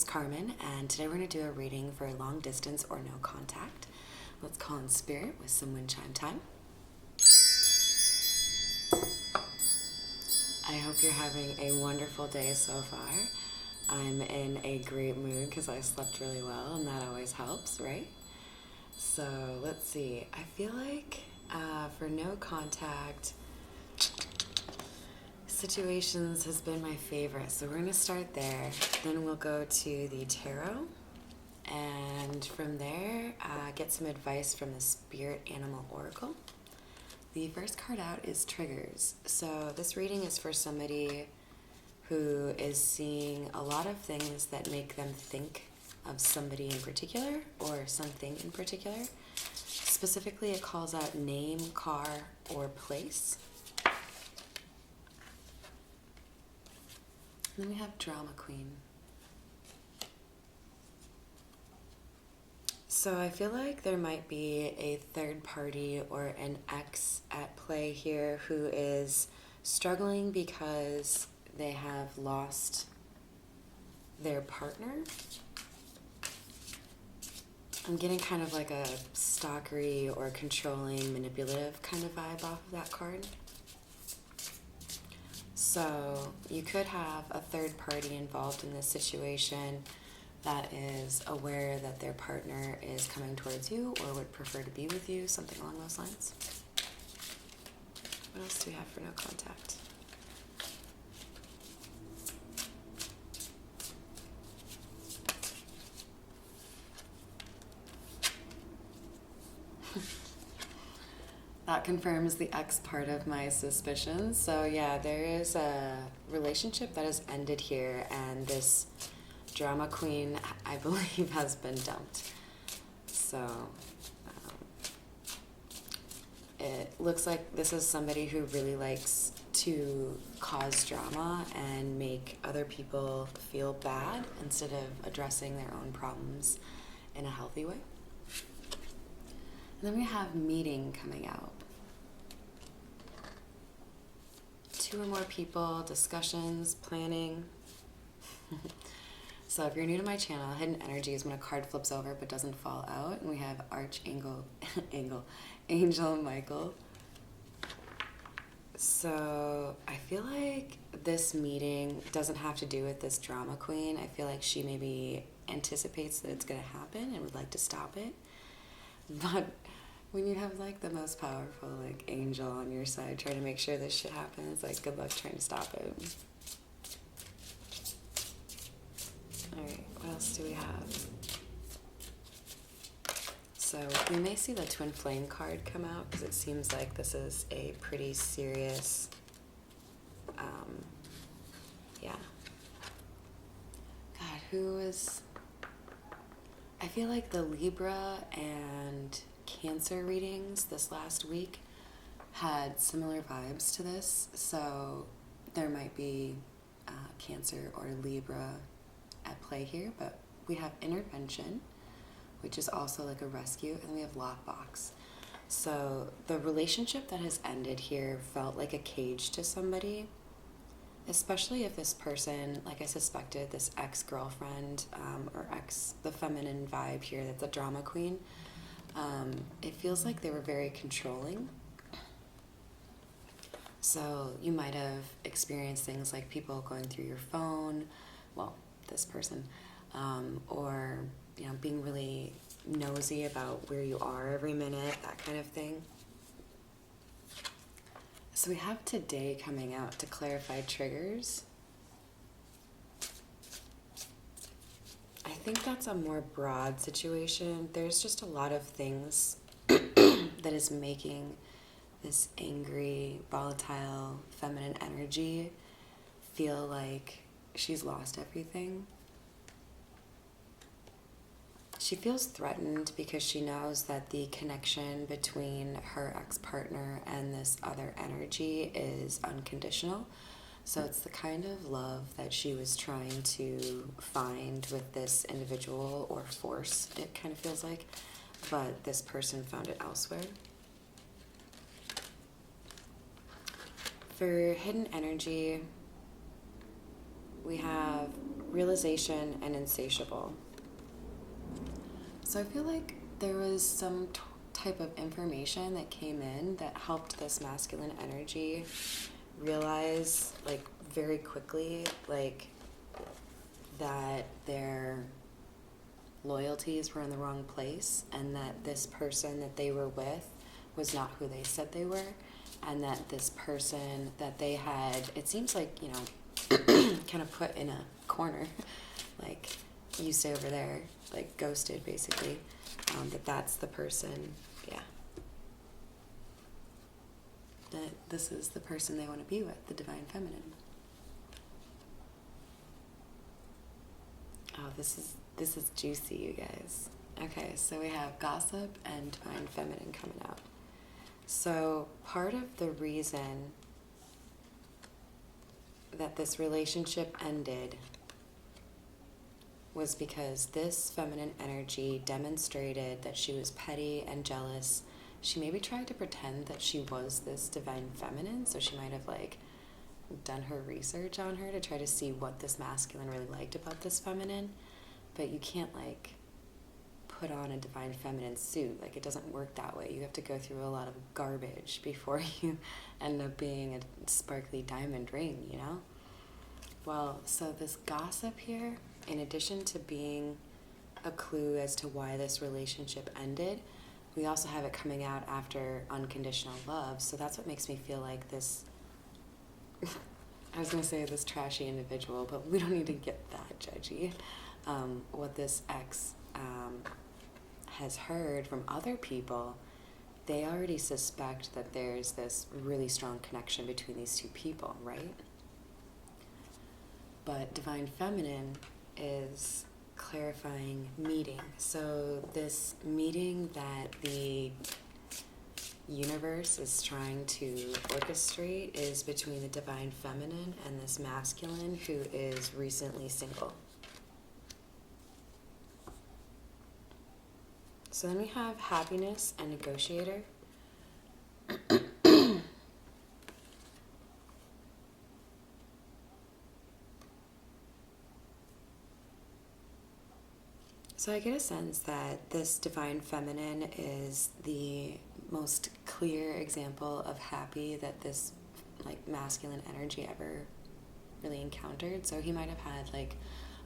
Carmen, and today we're going to do a reading for long distance or no contact. Let's call in spirit with some wind chime time. I hope you're having a wonderful day so far. I'm in a great mood because I slept really well, and that always helps, right? So let's see. I feel like for no contact, situations has been my favorite. So we're going to start there. Then we'll go to the tarot. And from there, get some advice from the Spirit Animal Oracle. The first card out is triggers. So this reading is for somebody who is seeing a lot of things that make them think of somebody in particular or something in particular. Specifically, it calls out name, car, or place. And then we have Drama Queen. So I feel like there might be a third party or an ex at play here who is struggling because they have lost their partner. I'm getting kind of like a stalkery or controlling, manipulative kind of vibe off of that card. So you could have a third party involved in this situation that is aware that their partner is coming towards you or would prefer to be with you, something along those lines. What else do we have for no contact? That confirms the ex part of my suspicions. So yeah, there is a relationship that has ended here, and this Drama Queen, I believe, has been dumped. So it looks like this is somebody who really likes to cause drama and make other people feel bad instead of addressing their own problems in a healthy way. And then we have meeting coming out. 2 or more people, discussions, planning. So if you're new to my channel, hidden energy is when a card flips over but doesn't fall out. And we have Angel Michael. So I feel like this meeting doesn't have to do with this Drama Queen. I feel like she maybe anticipates that it's going to happen and would like to stop it. But when you have like the most powerful like angel on your side trying to make sure this shit happens, like good luck trying to stop it. Alright, what else do we have? So we may see the Twin Flame card come out because it seems like this is a pretty serious, yeah. God, who is... I feel like the Libra and Cancer readings this last week had similar vibes to this. So there might be Cancer or Libra at play here, but we have intervention, which is also like a rescue, and we have lockbox. So the relationship that has ended here felt like a cage to somebody, especially if this person, like I suspected, this ex-girlfriend or the feminine vibe here, that's a Drama Queen. It feels like they were very controlling. So you might have experienced things like people going through your phone, well, this person, or being really nosy about where you are every minute, that kind of thing. So we have today coming out to clarify triggers. I think that's a more broad situation. There's just a lot of things that is making this angry, volatile, feminine energy feel like she's lost everything. She feels threatened because she knows that the connection between her ex-partner and this other energy is unconditional. So it's the kind of love that she was trying to find with this individual, or force, it kind of feels like, but this person found it elsewhere. For hidden energy, we have realization and insatiable. So I feel like there was some type of information that came in that helped this masculine energy realize, like, very quickly, like, that their loyalties were in the wrong place, and that this person that they were with was not who they said they were, and that this person that they had, it seems like, you know, kind of put in a corner, like, you stay over there, like, ghosted, basically, that that's the person, yeah, that this is the person they want to be with, the divine feminine. Oh, this is juicy, you guys. Okay, so we have gossip and divine feminine coming out. So part of the reason that this relationship ended was because this feminine energy demonstrated that she was petty and jealous. She maybe tried to pretend that she was this divine feminine, so she might have, like, done her research on her to try to see what this masculine really liked about this feminine. But you can't, like, put on a divine feminine suit. Like, it doesn't work that way. You have to go through a lot of garbage before you end up being a sparkly diamond ring, you know? Well, so this gossip here, in addition to being a clue as to why this relationship ended, we also have it coming out after unconditional love. So that's what makes me feel like this, I was going to say this trashy individual, but we don't need to get that judgy. What this ex has heard from other people, they already suspect that there's this really strong connection between these two people, right? But divine feminine is clarifying meeting. So this meeting that the universe is trying to orchestrate is between the divine feminine and this masculine who is recently single. So then we have happiness and negotiator. So I get a sense that this divine feminine is the most clear example of happy that this, like, masculine energy ever really encountered. So he might have had, like,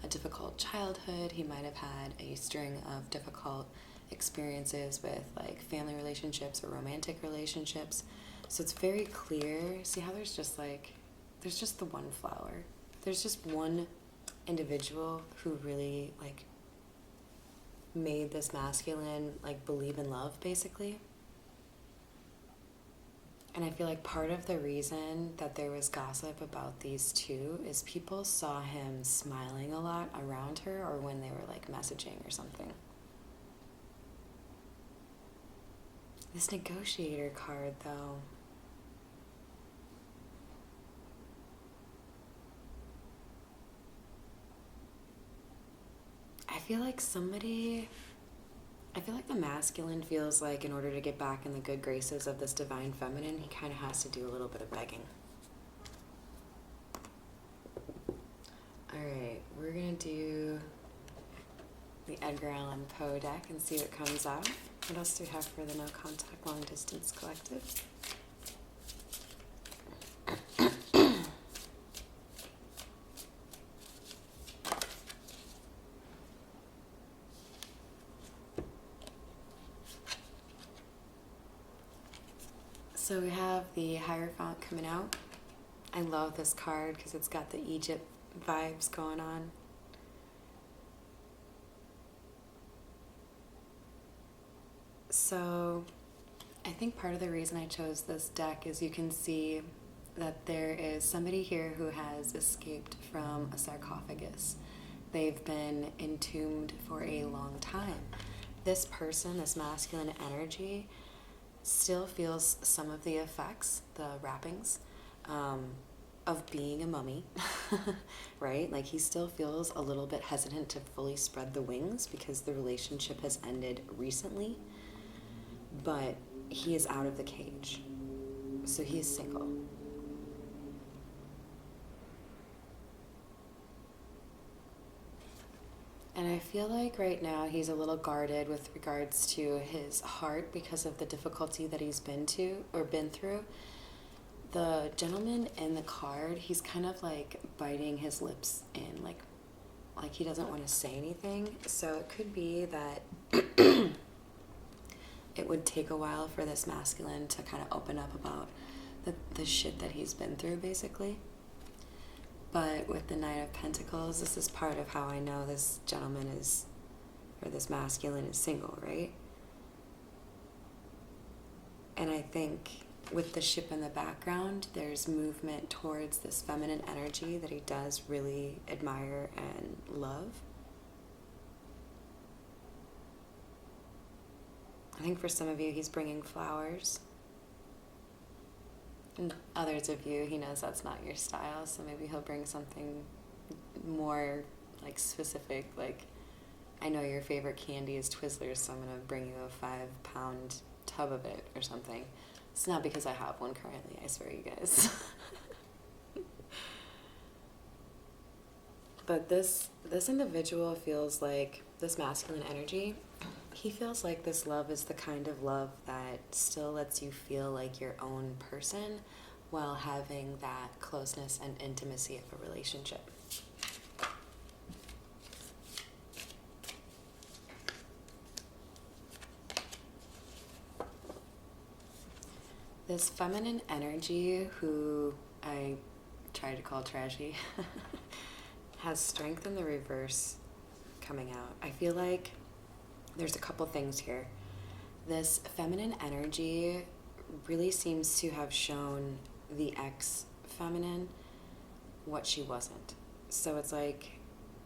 a difficult childhood. He might have had a string of difficult experiences with, like, family relationships or romantic relationships. So it's very clear. See how there's just the one flower. There's just one individual who really, like, made this masculine, like, believe in love, basically. And I feel like part of the reason that there was gossip about these two is people saw him smiling a lot around her or when they were, like, messaging or something. This negotiator card, though. I feel like the masculine feels like in order to get back in the good graces of this divine feminine, he kind of has to do a little bit of begging. Alright, we're going to do the Edgar Allan Poe deck and see what comes out. What else do we have for the No Contact Long Distance Collective? So we have the Hierophant coming out. I love this card because it's got the Egypt vibes going on. So I think part of the reason I chose this deck is you can see that there is somebody here who has escaped from a sarcophagus. They've been entombed for a long time. This person, this masculine energy, still feels some of the effects, the wrappings, of being a mummy, right? Like, he still feels a little bit hesitant to fully spread the wings because the relationship has ended recently, but he is out of the cage, so he is single. And I feel like right now he's a little guarded with regards to his heart because of the difficulty that he's been through. The gentleman in the card, he's kind of like biting his lips in, like he doesn't want to say anything. So it could be that it would take a while for this masculine to kind of open up about the shit that he's been through, basically. But with the Knight of Pentacles, this is part of how I know this gentleman is, or this masculine is single, right? And I think with the ship in the background, there's movement towards this feminine energy that he does really admire and love. I think for some of you, he's bringing flowers. And others of you, he knows that's not your style, so maybe he'll bring something more like specific, like, I know your favorite candy is Twizzlers, so I'm going to bring you a 5-pound tub of it or something. It's not because I have one currently, I swear, you guys. But this individual feels like, this masculine energy, he feels like this love is the kind of love that still lets you feel like your own person while having that closeness and intimacy of a relationship. This feminine energy, who I try to call trashy, has strength in the reverse coming out. I feel like there's a couple things here. This feminine energy really seems to have shown the ex-feminine what she wasn't. So it's like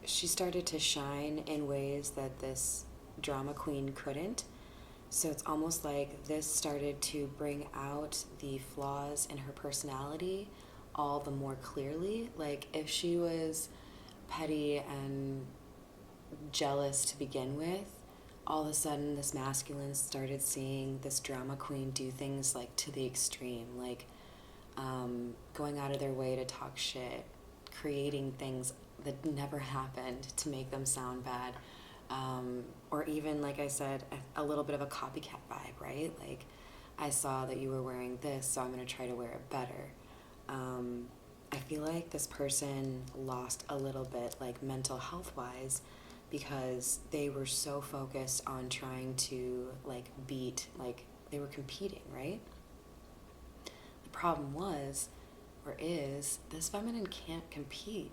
she started to shine in ways that this drama queen couldn't. So it's almost like this started to bring out the flaws in her personality all the more clearly. Like if she was petty and jealous to begin with, all of a sudden this masculine started seeing this drama queen do things like to the extreme, like going out of their way to talk shit, creating things that never happened to make them sound bad. Or even, like I said, a little bit of a copycat vibe, right? Like, I saw that you were wearing this, so I'm going to try to wear it better. I feel like this person lost a little bit, like, mental health-wise, because they were so focused on trying to, like, beat, like, they were competing, right? The problem was, or is, this feminine can't compete.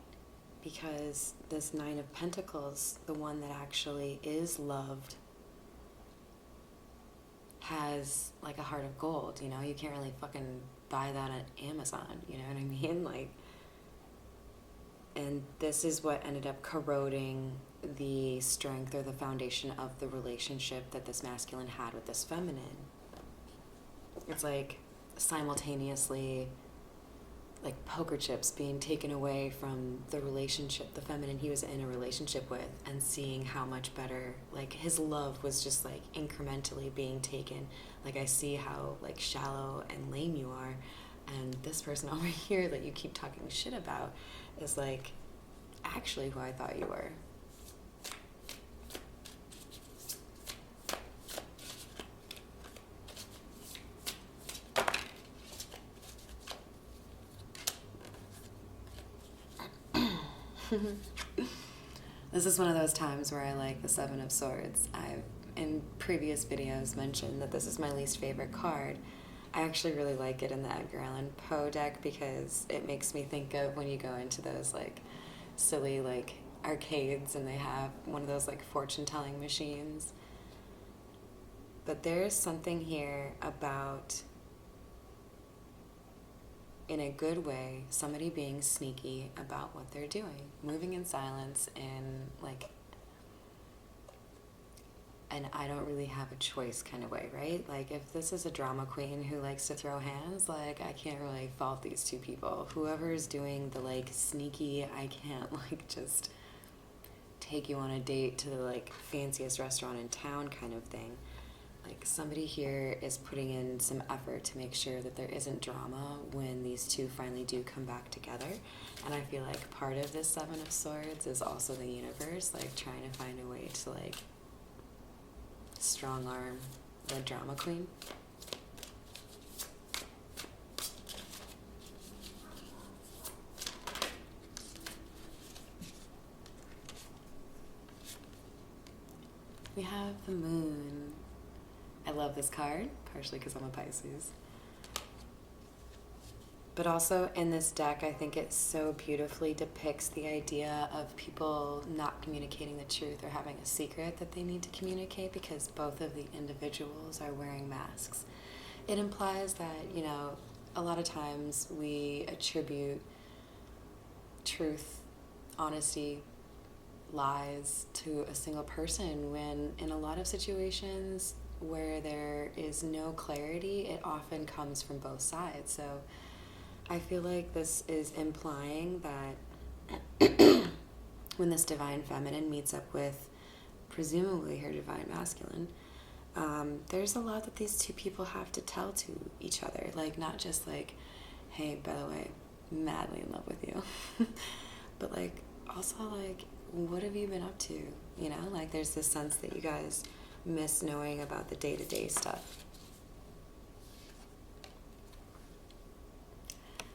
Because this Nine of Pentacles, the one that actually is loved, has like a heart of gold, you know? You can't really fucking buy that at Amazon, you know what I mean? Like, and this is what ended up corroding the strength or the foundation of the relationship that this masculine had with this feminine. It's like simultaneously, like poker chips being taken away from the relationship, the feminine he was in a relationship with, and seeing how much better, like his love was just like incrementally being taken. Like I see how like shallow and lame you are, and this person over here that you keep talking shit about is like actually who I thought you were. This is one of those times where I like the Seven of Swords. I've, in previous videos, mentioned that this is my least favorite card. I actually really like it in the Edgar Allan Poe deck because it makes me think of when you go into those like silly like arcades and they have one of those like fortune-telling machines. But there's something here about, in a good way, somebody being sneaky about what they're doing, moving in silence in like an I don't really have a choice kind of way, right? Like if this is a drama queen who likes to throw hands, like I can't really fault these two people. Whoever is doing the like sneaky, I can't like just take you on a date to the like fanciest restaurant in town kind of thing. like somebody here is putting in some effort to make sure that there isn't drama when these two finally do come back together. And I feel like part of this Seven of Swords is also the universe, like trying to find a way to like strong arm the drama queen. We have the moon. I love this card, partially because I'm a Pisces. But also in this deck, I think it so beautifully depicts the idea of people not communicating the truth or having a secret that they need to communicate because both of the individuals are wearing masks. It implies that, you know, a lot of times we attribute truth, honesty, lies to a single person when in a lot of situations where there is no clarity, it often comes from both sides. So I feel like this is implying that when this divine feminine meets up with presumably her divine masculine, there's a lot that these two people have to tell to each other. Like, not just like, hey, by the way, madly in love with you. But like, also like, what have you been up to? You know, like there's this sense that you guys miss knowing about the day-to-day stuff.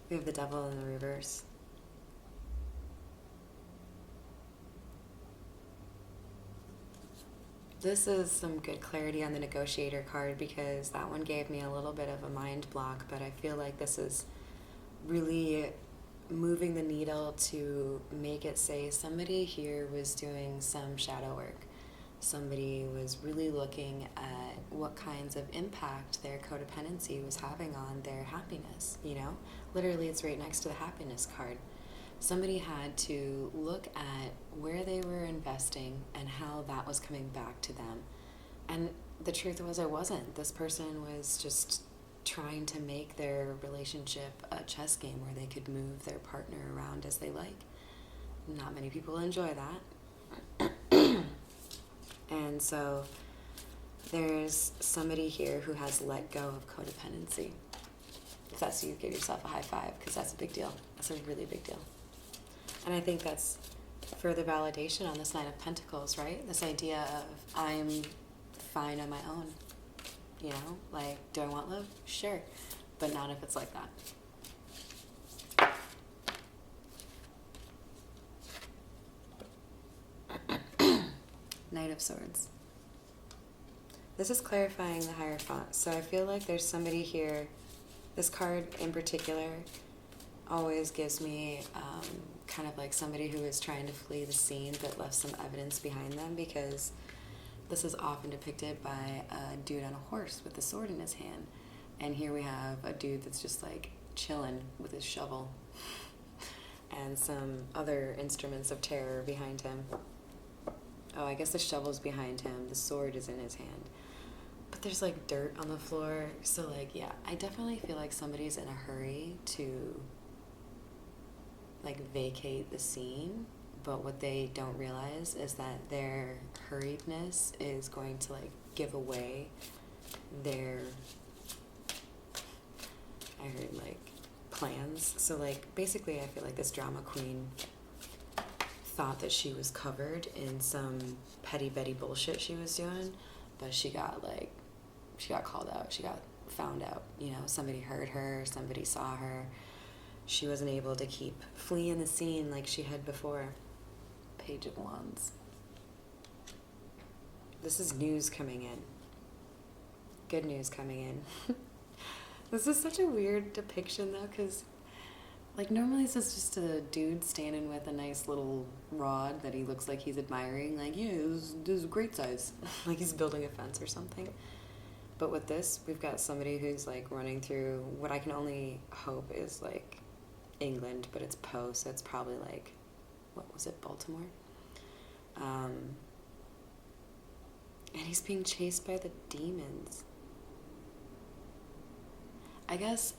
We have the devil in the reverse. This is some good clarity on the negotiator card because that one gave me a little bit of a mind block, but I feel like this is really moving the needle to make it say somebody here was doing some shadow work. Somebody was really looking at what kinds of impact their codependency was having on their happiness, you know? Literally, it's right next to the happiness card. Somebody had to look at where they were investing and how that was coming back to them. And the truth was, it wasn't. This person was just trying to make their relationship a chess game where they could move their partner around as they like. Not many people enjoy that. And so there's somebody here who has let go of codependency. If that's you, give yourself a high five, because that's a big deal. That's a really big deal. And I think that's further validation on this Nine of Pentacles, right? This idea of I'm fine on my own. You know, like, do I want love? Sure. But not if it's like that. Knight of Swords. This is clarifying the Hierophant. So I feel like there's somebody here. This card in particular always gives me kind of like somebody who is trying to flee the scene but left some evidence behind them, because this is often depicted by a dude on a horse with a sword in his hand. And here we have a dude that's just like chilling with his shovel and some other instruments of terror behind him. Oh, I guess the shovel's behind him. The sword is in his hand. But there's like dirt on the floor. So like, yeah, I definitely feel like somebody's in a hurry to like vacate the scene. But what they don't realize is that their hurriedness is going to like give away their, I heard like plans. So like basically I feel like this drama queen thought that she was covered in some petty Betty bullshit she was doing, but she got called out, she got found out, you know, somebody heard her, somebody saw her. She wasn't able to keep fleeing the scene like she had before. Page of Wands. This is news coming in. Good news coming in. This is such a weird depiction though, because like normally this is just a dude standing with a nice little rod that he looks like he's admiring. Like, yeah, this is a great size. Like he's building a fence or something. But with this, we've got somebody who's like running through what I can only hope is like England, but it's Po, so it's probably like, what was it, Baltimore? And he's being chased by the demons. I guess,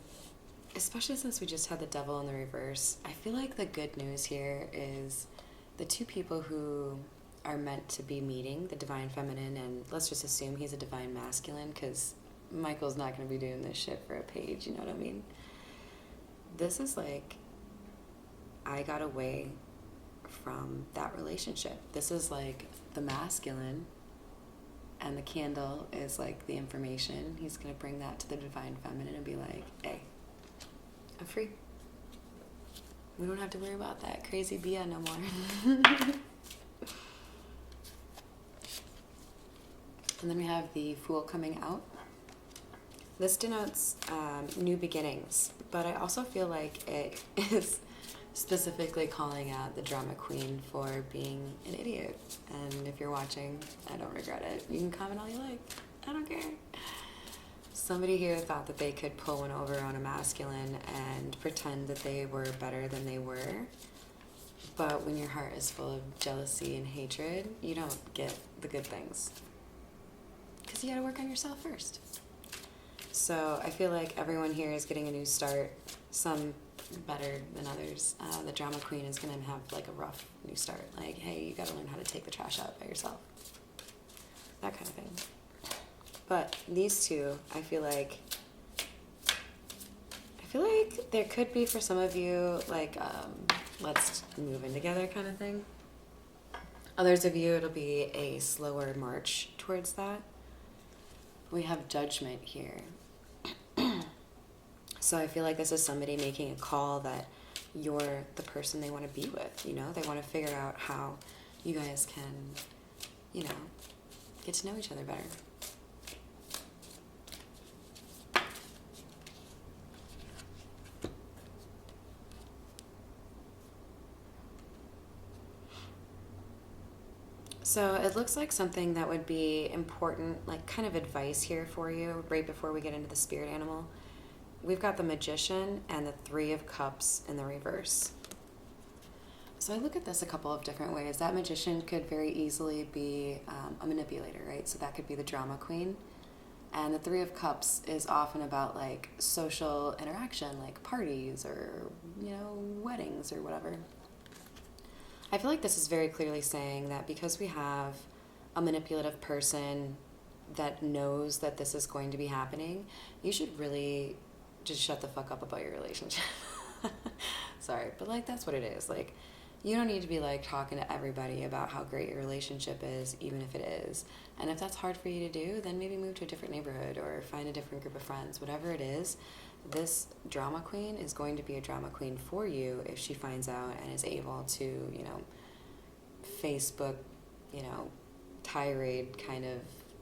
especially since we just had the devil in the reverse, I feel like the good news here is the two people who are meant to be meeting, the divine feminine, and let's just assume he's a divine masculine, because Michael's not going to be doing this shit for a page, you know what I mean? This is like, I got away from that relationship. This is like the masculine, and the candle is like the information. He's going to bring that to the divine feminine and be like, hey, I'm free. We don't have to worry about that crazy Bia no more. And then we have the Fool coming out. This denotes new beginnings, but I also feel like it is specifically calling out the drama queen for being an idiot. And if you're watching, I don't regret it. You can comment all you like. I don't care. Somebody here thought that they could pull one over on a masculine and pretend that they were better than they were. But when your heart is full of jealousy and hatred, you don't get the good things. Because you gotta work on yourself first. So I feel like everyone here is getting a new start. Some better than others. The drama queen is gonna have like a rough new start. Like, hey, you gotta learn how to take the trash out by yourself. That kind of thing. But these two, I feel like there could be for some of you like let's move in together kind of thing. Others of you, it'll be a slower march towards that. We have judgment here. So I feel like this is somebody making a call that you're the person they want to be with, you know? They want to figure out how you guys can, you know, get to know each other better. So it looks like something that would be important, like kind of advice here for you right before we get into the spirit animal. We've got the Magician and the Three of Cups in the reverse. So I look at this a couple of different ways. That Magician could very easily be a manipulator, right? So that could be the drama queen. And the Three of Cups is often about like social interaction, like parties or, you know, weddings or whatever. I feel like this is very clearly saying that because we have a manipulative person that knows that this is going to be happening, you should really just shut the fuck up about your relationship. Sorry, but like that's what it is. Like, you don't need to be like talking to everybody about how great your relationship is, even if it is. And if that's hard for you to do, then maybe move to a different neighborhood or find a different group of friends. Whatever it is, this drama queen is going to be a drama queen for you if she finds out and is able to, you know, Facebook, you know, tirade kind of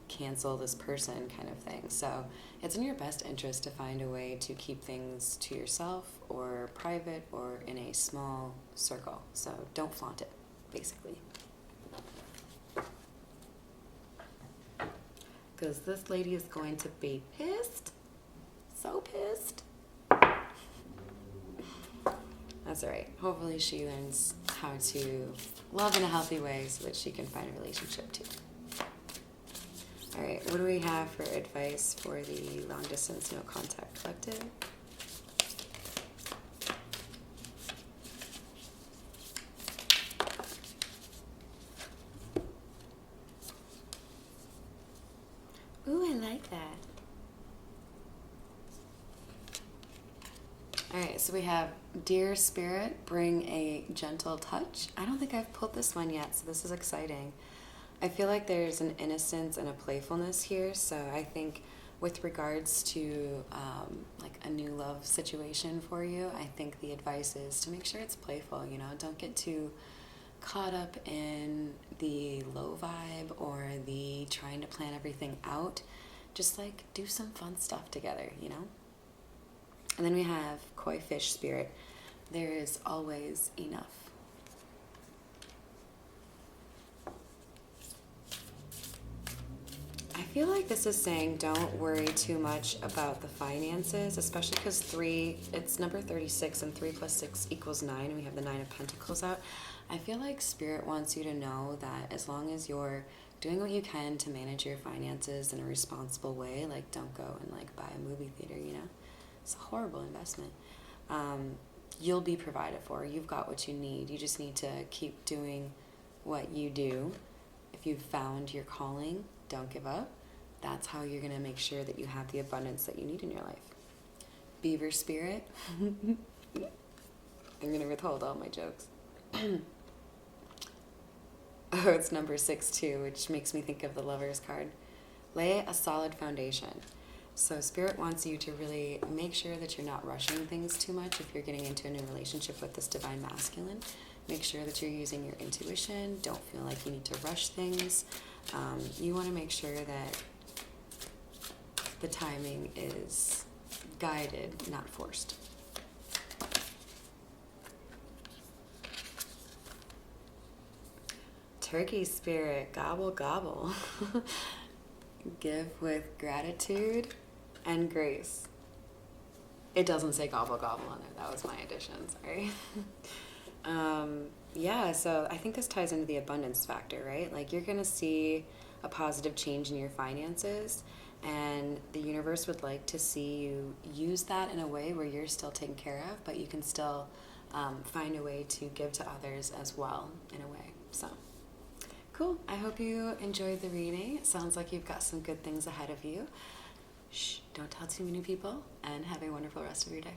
cancel this person kind of thing. So it's in your best interest to find a way to keep things to yourself or private or in a small circle. So don't flaunt it, basically. Because this lady is going to be pissed. So pissed. That's all right. Hopefully she learns how to love in a healthy way so that she can find a relationship too. All right, what do we have for advice for the long distance no contact collective? Ooh, I like that. All right, so we have Dear Spirit, bring a gentle touch. I don't think I've pulled this one yet, so this is exciting. I feel like there's an innocence and a playfulness here, so I think with regards to like a new love situation for you, I think the advice is to make sure it's playful, you know? Don't get too caught up in the low vibe or the trying to plan everything out. Just like do some fun stuff together, you know? And then we have Koi Fish Spirit. There is always enough. I feel like this is saying don't worry too much about the finances, especially because 3, it's number 36, and 3 plus 6 equals 9, and we have the 9 of Pentacles out. I feel like Spirit wants you to know that as long as you're doing what you can to manage your finances in a responsible way, like don't go and like buy a movie theater, you know? It's a horrible investment. You'll be provided for. You've got what you need. You just need to keep doing what you do if you've found your calling, don't give up. That's how you're going to make sure that you have the abundance that you need in your life. Beaver spirit. I'm going to withhold all my jokes. Oh, it's number 6 too, which makes me think of the Lover's card. Lay a solid foundation. So Spirit wants you to really make sure that you're not rushing things too much if you're getting into a new relationship with this divine masculine. Make sure that you're using your intuition. Don't feel like you need to rush things. You want to make sure that the timing is guided, not forced. Turkey spirit, gobble gobble. Give with gratitude and grace. It doesn't say gobble gobble on there. That was my addition, sorry. Yeah, so I think this ties into the abundance factor, right? Like you're going to see a positive change in your finances, and the universe would like to see you use that in a way where you're still taken care of, but you can still find a way to give to others as well in a way. So cool. I hope you enjoyed the reading. It sounds like you've got some good things ahead of you. Shh, don't tell too many people, and have a wonderful rest of your day.